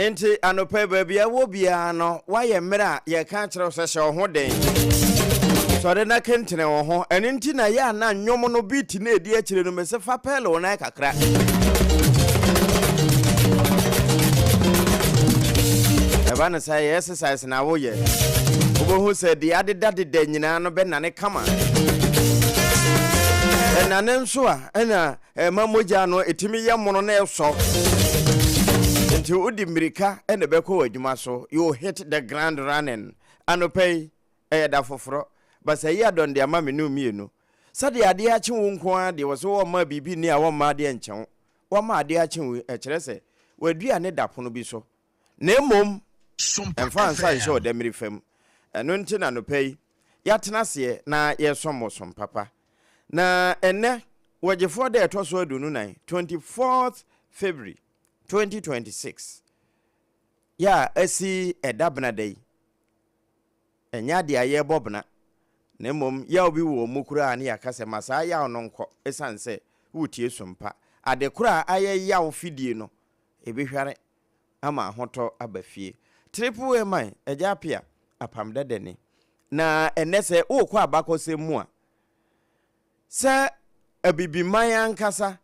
enti anope baby a wo bia no waye mra ye ka kire sese ho den so de na kentene wo ho eni nti na ya na nwom no beat na edi a kire no mese fa pelo na kakra eba na say exercise na wo ye wo hu se de adeda de nyina no be na ne kama na ne nso a na mamoja no etimi ye mono na eso nti udi mirika ene beko adwuma so you hit the ground running anopay da foforo basa yi adon de ama menu mienu sade ade a kye wo nko a de wo so wo ma bibi ni a wo ma de nchen wo ma ade a kye wo kire se wadua ne dapono bi so na emom emfa ansa yi so de mirifam eno nti na anopay ya tena se na ye somosom papa na ene wajefo de to so adunu nan 24th February 2026 ya asi edabna day enya de aye bobna na mom ya obi wo mukura ne yakase masa ya ononko esanse wutie sompa ade kura aye ya ofidie no ebehware ama ahoto abafie triple man ejapia apam dadani na enese ukwa abakose mu a se abibiman ankasa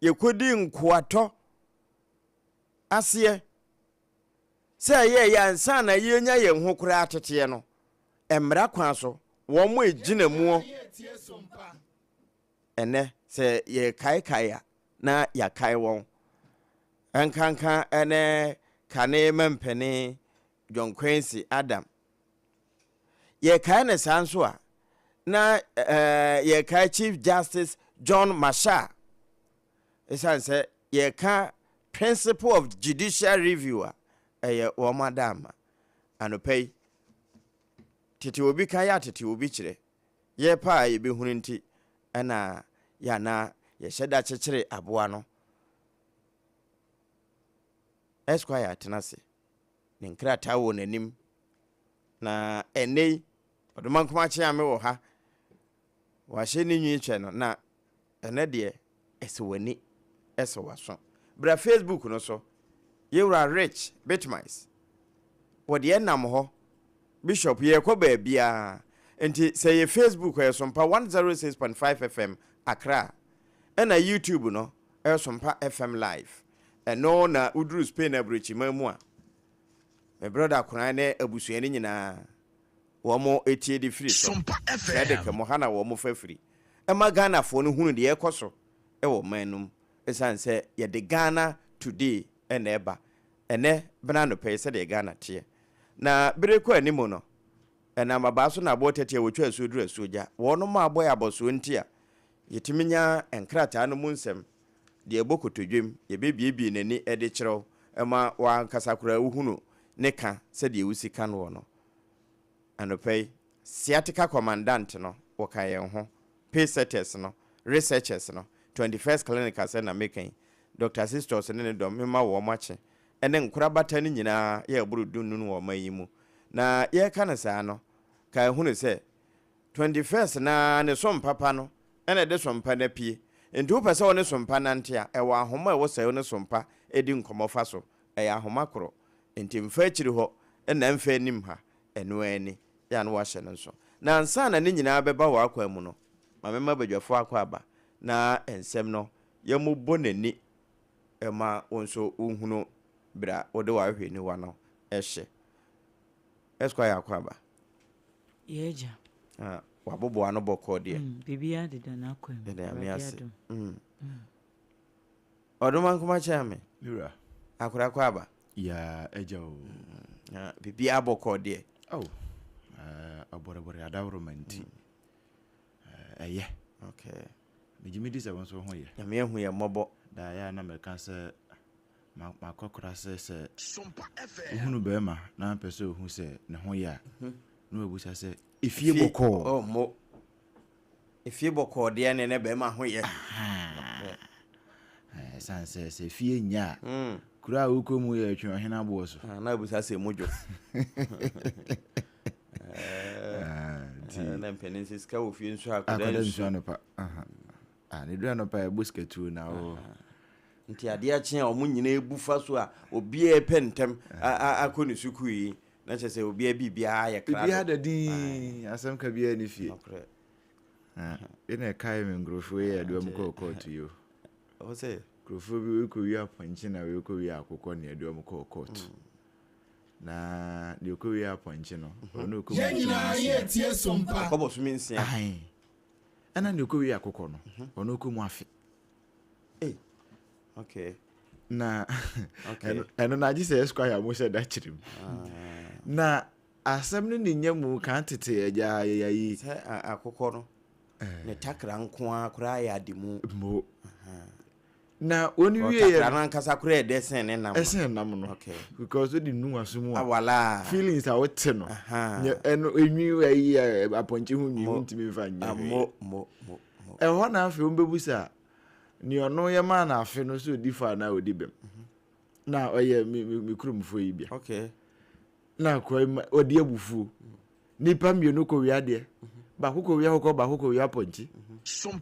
yekodi nkoato asiye se ye yansa na yenya ye ho kura atete no emra kwan so wo mo ejina mu ene se ye kai na ya kai won ankanka ene kane mempene John Quincy Adam ye kai ne sanso a na ye kai Chief Justice John Masha esanse ye ka principle of judicial reviewer wo madam anopay tete obi kan ya tete obi kire ye pa ye be hunu nti ana ya na ye sheda kekere aboa no Esquire tenase ne nkrata wo nanim na enei odoman kuma kye ame wo ha wa hye ni nwi kye no na ene de ese wani ese waso bra Facebook no so yewra rich BITMISE wode enam ho bishop ye ko ba bia enti say ye Facebook e SOMPA 106.5 FM Accra ena YouTube no e SOMPA FM live eno na udru Spain abrochi mamu a my brother kuna ne abusuani nyina wo mo etie di free so SOMPA FM de kemo hana wo mo fa free e ma Ghana fo no hunu de e koso e wo manum esanse ye de Ghana today ene eba ene bena no pay se de Ghana tie na bereko animo no ena mabaso na abotete wotwa asudru asuja wono ma aboy aboso ntia yetiminya enkrata no munsem de ebokotodwem ye bebiebi nani ede kyerɛw ema wa nkasakura uhunu ne ka se de usika no no anopay sciatica commandant no wokaye ho paysetters no researchers no 21st clinic ase na mekan Dr. Sisters ne dom mema wo mache ene nkura batani nyina ye buru dunnu wo mayimu na ye kana saa no ka hunu se 21st na ne som papa no ene de sompa na pie nti upese woni sompa nante a ewa ahoma e wo sayo ne sompa edi nkomofa so e ya ahoma koro nti mfa akiri ho ena mfa anim ha eno ani ya no wa hye ne so na ansa na ne nyina beba wa akwa mu no mamema badwafo akwa aba na ensem no yamu bonani ema onso unhunu bra ode wa hwe ni wa no ehye Esquire akwa aba yeja wabobo ano boko de bibia de na akwa de amiase oduma kuma chame Lura akura akwa aba ya eja o bibia boko de abore adawromanti eye okay mejimidi se won so ho ye na me hu ye mobo da ya na me kan se makokora se SOMPA FM hunu be ma na pese hu se ne ho ye no ebusa se efie boko oh mo efie boko de ne be ma ho ye sanse se fie nya kura ukomu ye atwa hena bo so na ebusa se mojo na mpenensis ka ofie nso akada nso no pa ne dua no pa buskatu na o nti ade akye a omu nyina ebufa so a obi e pentem akoni suku yi na che se obi a bibia ya kra bibia da din asem ka bia ni fie ina kai me ngrofo ye adom ko to yo o se ngrofo bi ko wi aponchi na we ko wi akokọ na adom ko court na de ko wi aponchi no ono ko nyina ye tie sompa ko bo so minsia ai ana de ko wi akokọ no ono ko mu afi okay na eno na ji se esquire mo se da chirim na asem no ni nyamu kan tete agya yayi se akokọ no ne takra nko akura ya dimu mo na oni wie ye takra nan kasa kura e desen ne nam esen nam no okay because odi nu asumu awala feelings are what no eno enwi ayi aponchi hu nwi ntimi fa nya mo e ho na afi ombebusa ni ono ye ma na afi no so di fa na odi bem na oye mi kurumfo yi bia okay na ko odi abufu nipa mienu ko wiade ba ko wi akoko ba ko wi aponchi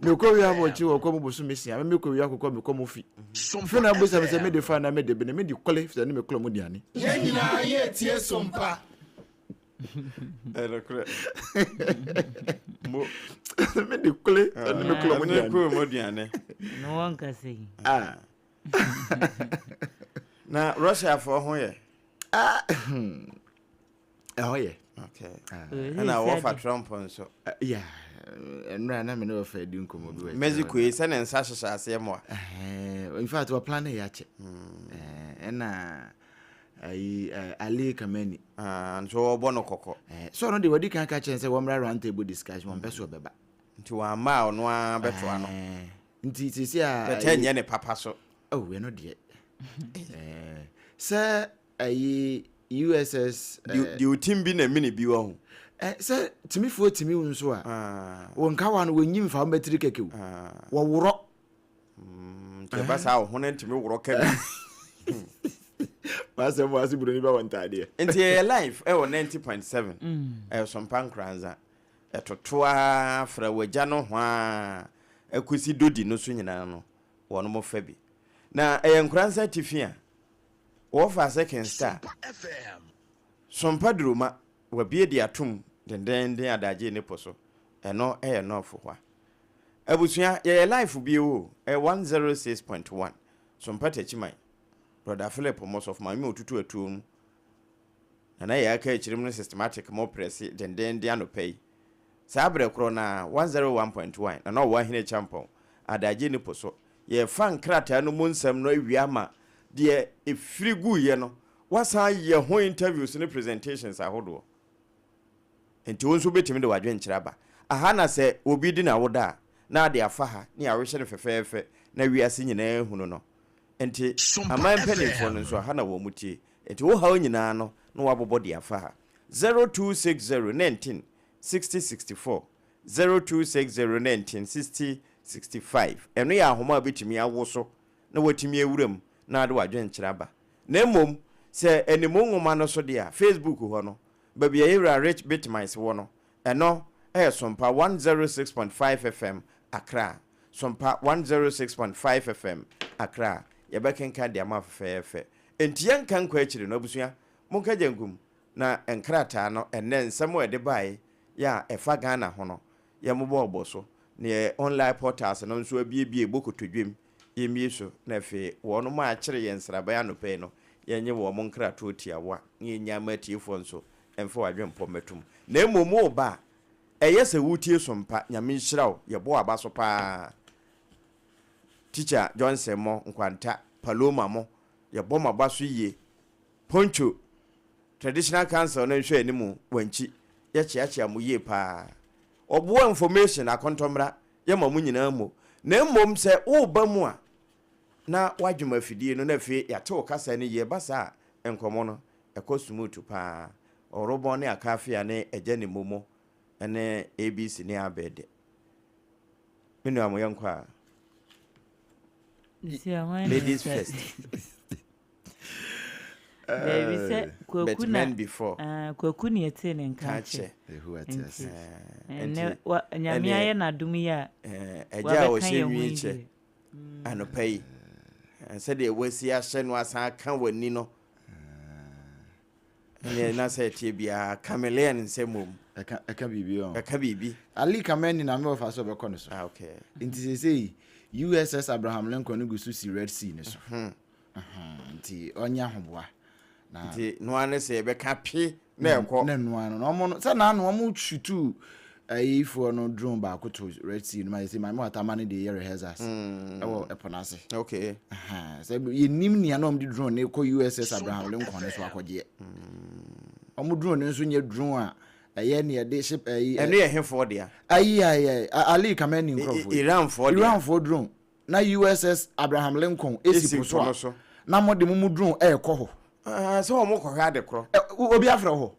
me ko wi aponchi wo ko mubusu mesia me ko wi akoko me ko mu fi fi na busa me se me de fa na me de be me di kole fi na me kolo mu diane nyina ye tie sompa kre mo me di kole na me kolo mu diane no one can say na Russia for ho ye oh yeah okay and I offer Trump so yeah enra na me no offer di nkomo bi we Mexico yi se ne nsa hyehye ase mo in fact we plan ya che na Ali Kameni nso obo no kokko so no de wadi kan ka chen se wo mra round table discussion won peso beba nti wa ma ono a beto ano nti sisi a beta nye ne papa so oh we no de se USS di utim bi na mini bi wo se timifo timi nso a won ka wa no wonyim fa mbetiri kekew wo woro ke ba sa ho na ntimi woro ka Masa mo asiburo ni ba wantade nti live e wo 90.7 sompa nkranza etotoa fra wagya no ho a akusi dodi no so nyina no wono mo fa bi na nkranza tifia wo fa second star sompa droma wa bie di atum denden adaje ne poso eno no fo hwa abusua ye live bi wo 106.1 sompa techimai brother Philip most of my otutu atuom na ya aka echirim no systematic mo press denden anopay sabre kro na 101.1 na wo hine champion adaje ni poso ye fan krata no munsam no awiama de efirigu ye no wasa ye ho interviews ni presentations ahodo enti wonso betimi de wadwen kiraba aha na se obi di na woda na de afaha ni awehye ne fefefe na wiase nyina ehunu no enti aman penifo no so ha na wo mutie enti wo ha nyina no no wabobo de afaha 026019 6064 026019 6065 eno ya ahoma betimi awoso na watimi ewuram na ade wadwen kiraba na mom se enimo nwoma no so de a Facebook ho no baby yewra rich BITMISE wo no eno sompa 106.5 FM Accra sompa 106.5 FM Accra yebekenka de amafefefe entiyan kan kwa akire no abusua monka jangum na enkrata no enne nsemo ede bae ya efa Ghana ho no ye mobo oboso ne online portals no nso abiebie bokotodwem yemie so na fe wo no ma akire ye nsraba ya no pe no yenye wo mo nkrato otiawa ne nyama tiefo nso emfa wadwempo metum na emomu ba eyese wutie sompa nyame nhirawo ye bo abaso pa teacher Johnson mo nkwanta Paloma mo ye bo mabaso yie Poncho traditional council na nhwe animu wanchi ye chiachia mu yie pa obo information akontomra ye mamu nyina mo na mmom se wo ba mu a na wadwuma fidie no na fe yate wo kasa ne ye basa enkomo no ekosumutu pa orobo ne akafia ne eje ne momo ene ABC ne abede menu amoye nkwa ladies first baby say kwakuna before kwakuna yete ne nkache who atias ene nyamia ye na dum ya eja o hyenwi che anopai said the Wessia Shen was a can with Nino. And I said, Tibia, chameleon in same room. I can be beyond. A cabibi. Ali command in a more fast over corners. Okay. It is say USS Abraham Lincoln goes to see Red Sea. Onya Hobwa. No one say, be happy. No one. So now no more shoot for no drone back to Red Sea. My say my mother money the year has us. Oh, upon us. Okay. So you name me anom the drone, they call USS Abraham Lincoln as well. Omu drone nso nye drone a ye ne de ship and near him for there. Ali commanding Iran for drone. Na USS Abraham Lincoln esi so. Na mo de mu drone kɔ ho. So mo kɔ ha de kro. Obi afra ho.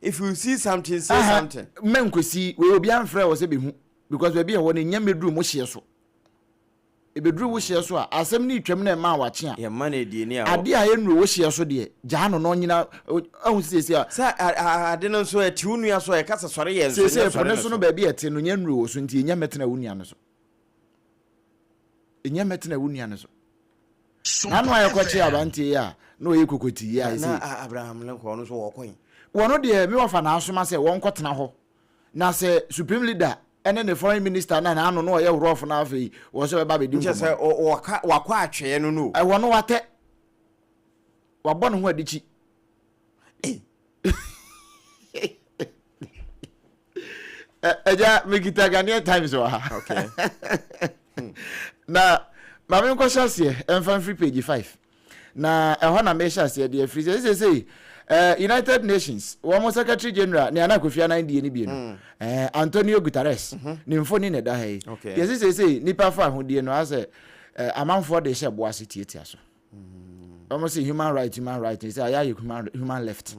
If you see something, say something. Men kwesi we obi amfra wo se be hu because we be ho ne nya medru mo hye so. E bedru wo hye so a asem ni twam na ma wache a. Ye mane die ni a. Ade a ye nuru wo hye so de ja no no nyina ahu sisi a. Sa ade no so ati unua so e kasa sore ye nso. Sisi for ne so no ba bi ete no nya nuru wo so nti nya metena unua no so. Enya metena unua no so. Nanu aye kwachi abanti ya no ye kokoti ya isi. Na Abraham Lincoln no so wo kwen. Wono de me wafa na asoma se won kwotena ho. Na se supreme leader ene ne foreign minister na anu no ye rough na afi wo se ba be di. Nche se wakwa atwe no no. E wono wate. Wabɔ no ho adichi. Eja Mekita Ghanaian Times wa. Okay. Na ma me nko shase enfan free page 5. Na ehɔ na me shase de free say United Nations one secretary general ne Anakofia na ndie ne bie no. Antonio Guterres ne mfoni ne da ha yi. Yes say nipa fa ahodie no ase amanfo de hye boase tietia so. Almost say human right say ya human left.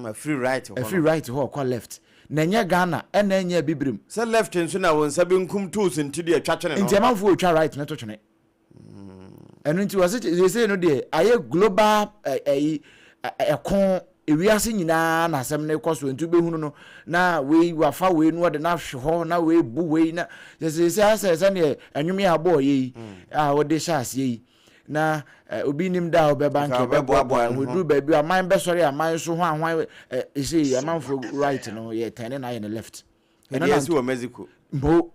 A free right. A free right ho call left. Na nya Ghana na nya bibrim. Say left nso na won sabe nkum tools nti de atwatwe ne no. Nti amanfo otwa right na to twene. Enu nti wase say no de aye global ekon ewiase nyina na asem ne koso nti behunu no na we wafa we no de na hwe na we bu we na say ase ne anwumi abo yi a wo de sha ase yi na obi nim da obeba nke beboa we do ba bi aman be sori aman so ho ahwan say aman for right no ye 10 na ye left eno na si wo Mexico mbo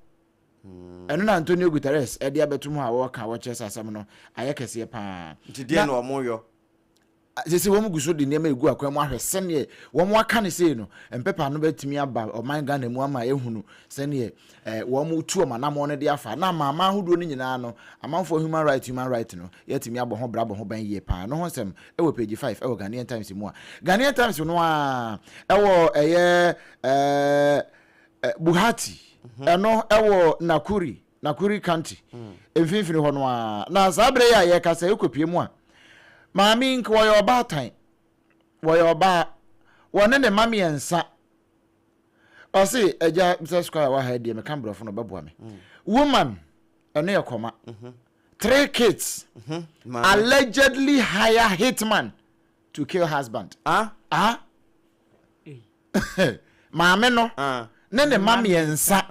eno na Antonio Guterres e dia betum ha wo ka wo chesa asem no aye kese pa nti die no omoyo sisi wo muguso de nema egu akwa mu ahwe sene wo mu aka ne sei no empepa no betimi aba oman Ghana mu ama ehunu sene wo mu tuo manamo ne de afa na mama hodo ne nyina no amanfo human right no yetimi abo ho brabo ho ban ye pa no ho sem e wo page 5 e wo Ghanaian Times mu a Ghanaian Times no a e wo Buhati eno e wo Nakuri County emfinfini ho no a na sabre ya ye kasa ekopie mu a Mami nko wo yoba tan wo yoba wone ne mami ensa o se eja Mr. Square wa ha die me kan brofo no beboa me woman ene yakoma 3 kids allegedly hire hitman to kill husband mami no ne mami ensa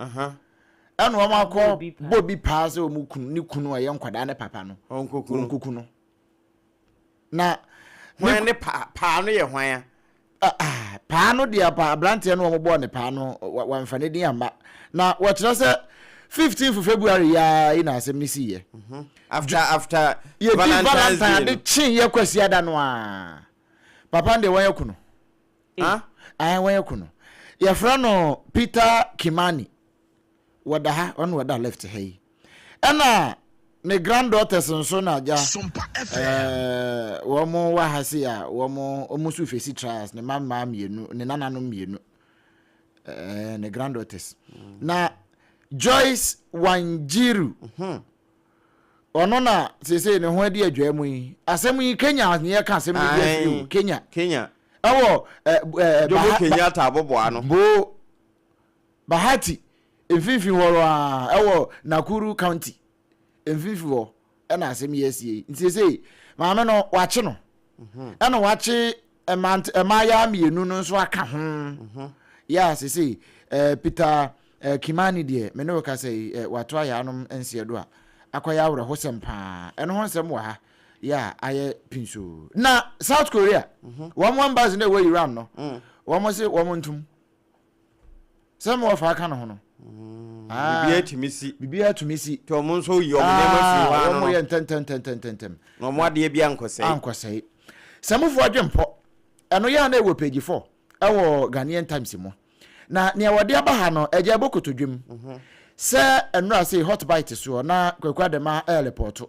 eno wo makọ bobi paase o mu kunu ni kunu aye nkwada ne papa no onkokunu na hwan ne pa no ye hwan pa no dia pa brante no mo ne pa no wamfa ne din amba na watira se 15th February ya ina asem ni siye after Valentine's Day de chin ye kwasi ada no a papa de wan yakuno wan yakuno ya fra no Peter Kimani wada on wada left hey ana ne granddaughters nso na ja womo wa hase a womo su fesi trials ne mama mienu ne nanano mienu ne granddaughters na Joyce Wanjiru ono na sese ne ho adi adwa mu yi asem yi Kenya ne ye ka asem yi Kenya awo Jomo Kenyatta aboboa no bo Bahati emfifi horo a awo Nakuru County emfifiwo na asem yesie nti sei maame no wache no na wache emaya mienu no so aka ho ya sei Peter Kimani de me no ka sei wato aya anom ensie do a akoya awre ho sempa eno ho sem wa ha ya aye pinso na South Korea one base na we Iran no wo say wo ntum sem wo fa aka no ho no bibia tumisi to mo nso yi omnema fi wa no mo ye tentem no mo ade bia ankosai semufo adwempo eno ya na ewo page 4 ewo Ghanaian Times mo na ne wode aba ha no eje bokotodwem se enura say hot bite so na kwakwa de ma airport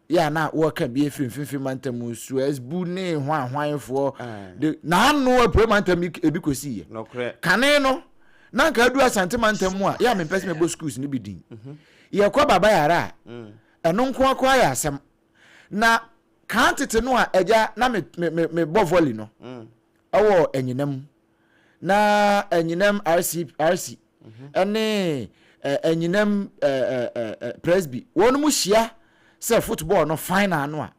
ya na wo ka bi efimfimfim mantam Suez bu ne hwanfo de na anu apremantam ebikosi ye kane no na nka adu asante mantam mu a ya me pese me bo schools ni bidin ye kwa baba yara eno nko akwa ya asem na kantete no a eja na me bo volley no awo enyinam na enyinam RC ene enyinam Presby wonu mu hia se football no final no a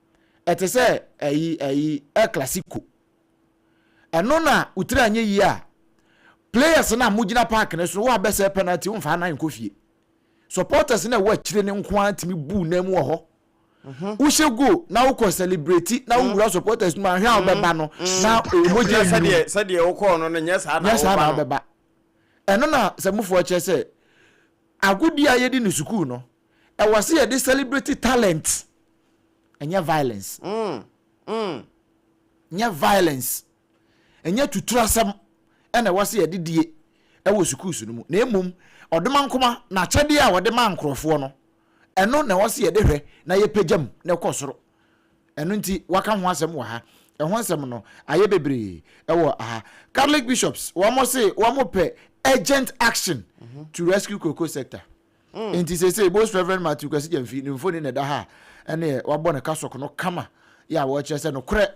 ete se El Clasico eno na utira anye yi a players na mugina park ne so wa bese penalty umfa na nkofie supporters na wa kire ne nko antimi bu na mu ho uhye go na wo celebrate na wo supporters ma hwa obeba no na emoji sade wo ko no nya sa na obeba eno na semufo che se agudi a yedi ni school no e wase ye de celebrate talent enya violence nya violence enya tuturasem ena wase ye didie e wo schools no mu na emum odoma nkoma na chede a wode ma nkrofo no eno na wase ye de hwe na ye pejam na kosoro eno nti waka ho asem wa ha e ho asem no aye bebre e wo aha Catholic bishops wo mo say wo mo pe urgent action to rescue cocoa sector nti say both Reverend Matthew Kwasi Jamfi ni mfoni na da ha ene wabɔ ne kasoko no kama ya wo kyerɛ sɛ no korɛ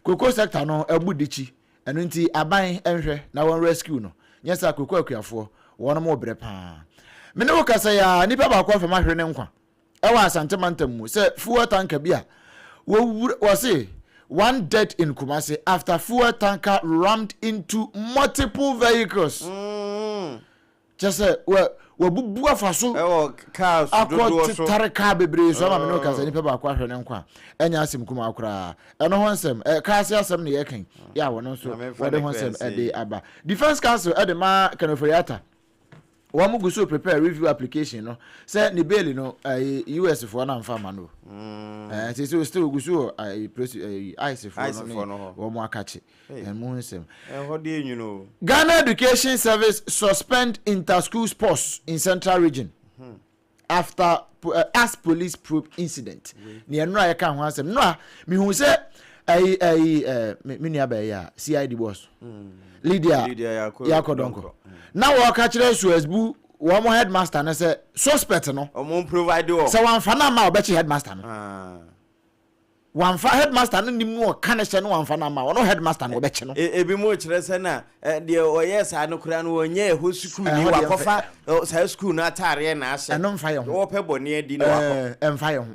cocoa sector no abudichi eno nti aban enhwɛ na won rescue no nyesa cocoa akuafo won mo brɛ pa me ne wo kasa ya nipa ba kwa fama hwere ne nkwa ewa asante mantam mu sɛ fuel tanker bia wo say one dead in Kumasi after fuel tanker rammed into multiple vehicles just say we bubu afaso cars do so tare car bebre so ma me no kasa nipa ba kwa hwere ne nkwa enya asem kuma akura eno ho nsem car se asem ne ye kan ya wono so we de ho nsem de aba defense council de ma kanoforiata wa mu guso prepare review application no say ni bail no US for na mfa ma no say so still guso ICE for no wo mu akache mu nsem ho de enyu Ghana Education Service suspend inter-school sports in Central Region after as police probe incident ni eno a yeka ho asem no a mi hu say me nua ba ya CID boss Lydia Yakodonko na wo ka kire Suez bu wo mo headmaster na say suspect no o mo provide o say wan fa na ma obechi headmaster no wan fa headmaster no nim no ka ne hye no wan fa na ma no headmaster no obechi no ebi mo kire say na de o yes anu kura no onye ho school ni wa kofa say school na atare na ase eno mfa ye ho wo pe boni adi na wa emfa ye ho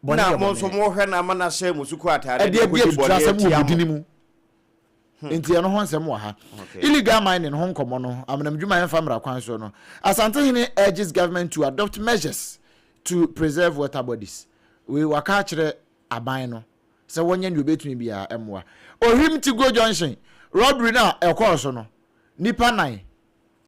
na mo so mo hwe na ma na hye mo suku atare de bi etutra mu budini mu enti eno ho nsem wa ha illegal mining ho nkomo no amnam dwuma en famra kwan so no Asante Hene urges government to adopt measures to preserve water bodies we waka kire aban no se wonye ne obetumi bia emwa ohim ti go junction robbery na ekọ so no nipa 9